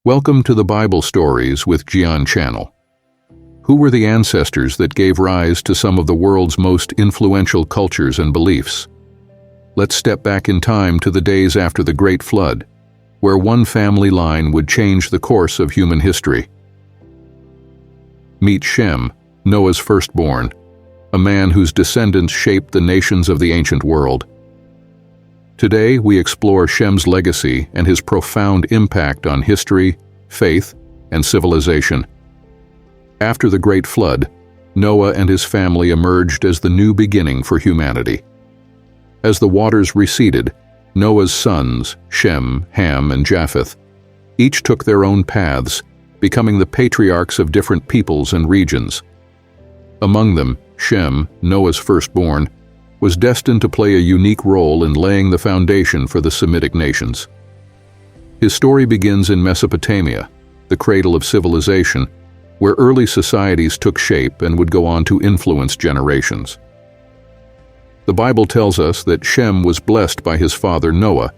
Welcome to the Bible Stories with Gian channel. Who were the ancestors that gave rise to some of the world's most influential cultures and beliefs? Let's step back in time to the days after the Great Flood, where one family line would change the course of human history. Meet Shem, Noah's firstborn, a man whose descendants shaped the nations of the ancient world. Today, we explore Shem's legacy and his profound impact on history, faith, and civilization. After the Great Flood, Noah and his family emerged as the new beginning for humanity. As the waters receded, Noah's sons, Shem, Ham, and Japheth, each took their own paths, becoming the patriarchs of different peoples and regions. Among them, Shem, Noah's firstborn, was destined to play a unique role in laying the foundation for the Semitic Nations. His story begins in Mesopotamia, the cradle of civilization, where early societies took shape and would go on to influence generations. The Bible tells us that Shem was blessed by his father Noah,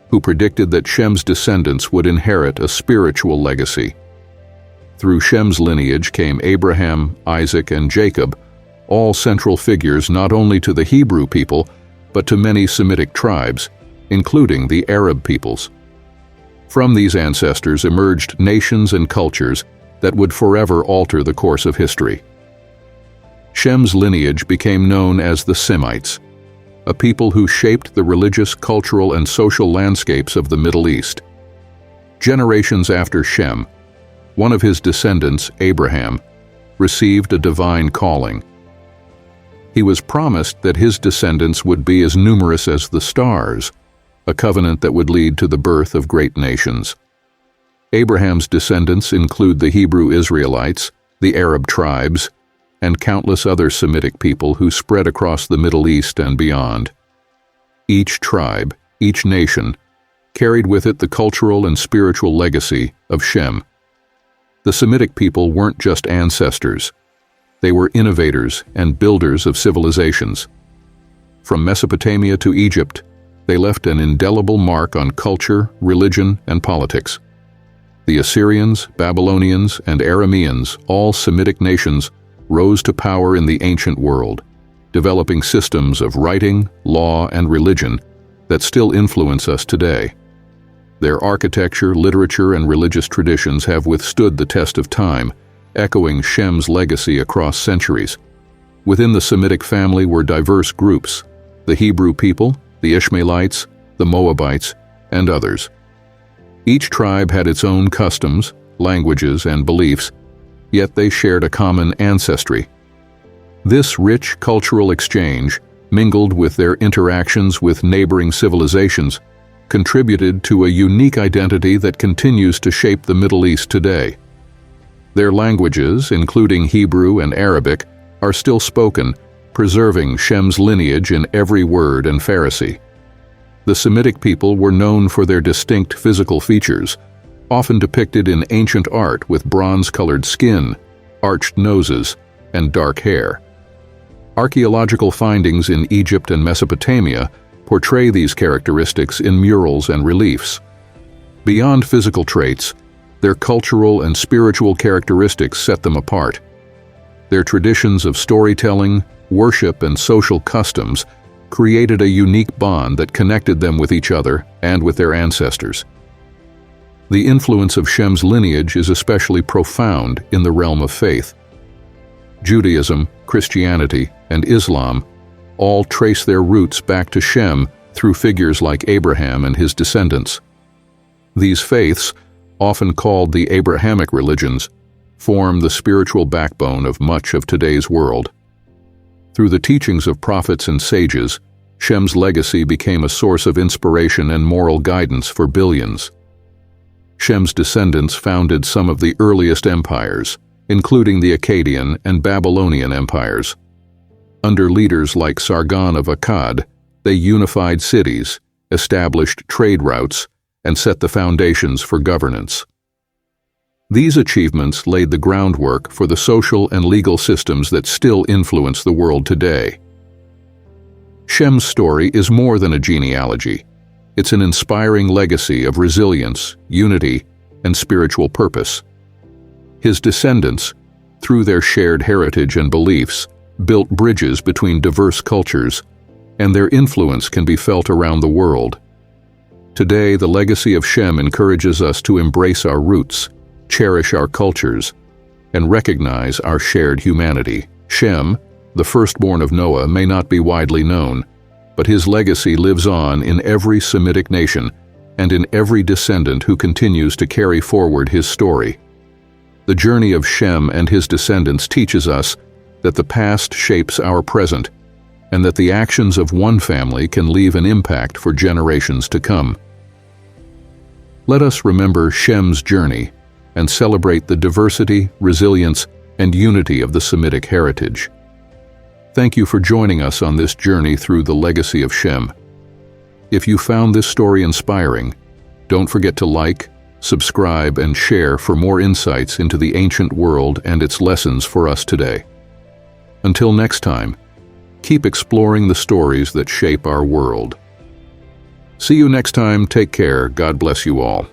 who predicted that Shem's descendants would inherit a spiritual legacy. Through Shem's lineage came Abraham, Isaac, and Jacob, all central figures not only to the Hebrew people, but to many Semitic tribes, including the Arab peoples. From these ancestors emerged nations and cultures that would forever alter the course of history. Shem's lineage became known as the Semites, a people who shaped the religious, cultural, and social landscapes of the Middle East. Generations after Shem, one of his descendants, Abraham, received a divine calling. He was promised that his descendants would be as numerous as the stars, a covenant that would lead to the birth of great nations. Abraham's descendants include the Hebrew Israelites, the Arab tribes, and countless other Semitic people who spread across the Middle East and beyond. Each tribe, each nation, carried with it the cultural and spiritual legacy of Shem. The Semitic people weren't just ancestors. They were innovators and builders of civilizations. From Mesopotamia to Egypt, they left an indelible mark on culture, religion, and politics. The Assyrians, Babylonians, and Arameans, all Semitic nations, rose to power in the ancient world, developing systems of writing, law, and religion that still influence us today. Their architecture, literature, and religious traditions have withstood the test of time, echoing Shem's legacy across centuries. Within the Semitic family were diverse groups: the Hebrew people, the Ishmaelites, the Moabites, and others. Each tribe had its own customs, languages, and beliefs, yet they shared a common ancestry. This rich cultural exchange, mingled with their interactions with neighboring civilizations, contributed to a unique identity that continues to shape the Middle East today. Their languages, including Hebrew and Arabic, are still spoken, preserving Shem's lineage in every word and Pharisee. The Semitic people were known for their distinct physical features, often depicted in ancient art with bronze-colored skin, arched noses, and dark hair. Archaeological findings in Egypt and Mesopotamia portray these characteristics in murals and reliefs. Beyond physical traits, their cultural and spiritual characteristics set them apart. Their traditions of storytelling, worship, and social customs created a unique bond that connected them with each other and with their ancestors. The influence of Shem's lineage is especially profound in the realm of faith. Judaism, Christianity, and Islam all trace their roots back to Shem through figures like Abraham and his descendants. These faiths, often called the Abrahamic religions, form the spiritual backbone of much of today's world. Through the teachings of prophets and sages, Shem's legacy became a source of inspiration and moral guidance for billions. Shem's descendants founded some of the earliest empires, including the Akkadian and Babylonian empires. Under leaders like Sargon of Akkad, they unified cities, established trade routes, and set the foundations for governance. These achievements laid the groundwork for the social and legal systems that still influence the world today. Shem's story is more than a genealogy. It's an inspiring legacy of resilience, unity, and spiritual purpose. His descendants, through their shared heritage and beliefs, built bridges between diverse cultures, and their influence can be felt around the world. Today, the legacy of Shem encourages us to embrace our roots, cherish our cultures, and recognize our shared humanity. Shem, the firstborn of Noah, may not be widely known, but his legacy lives on in every Semitic nation and in every descendant who continues to carry forward his story. The journey of Shem and his descendants teaches us that the past shapes our present, and that the actions of one family can leave an impact for generations to come. Let us remember Shem's journey and celebrate the diversity, resilience, and unity of the Semitic heritage. Thank you for joining us on this journey through the legacy of Shem. If you found this story inspiring, don't forget to like, subscribe, and share for more insights into the ancient world and its lessons for us today. Until next time, keep exploring the stories that shape our world. See you next time. Take care. God bless you all.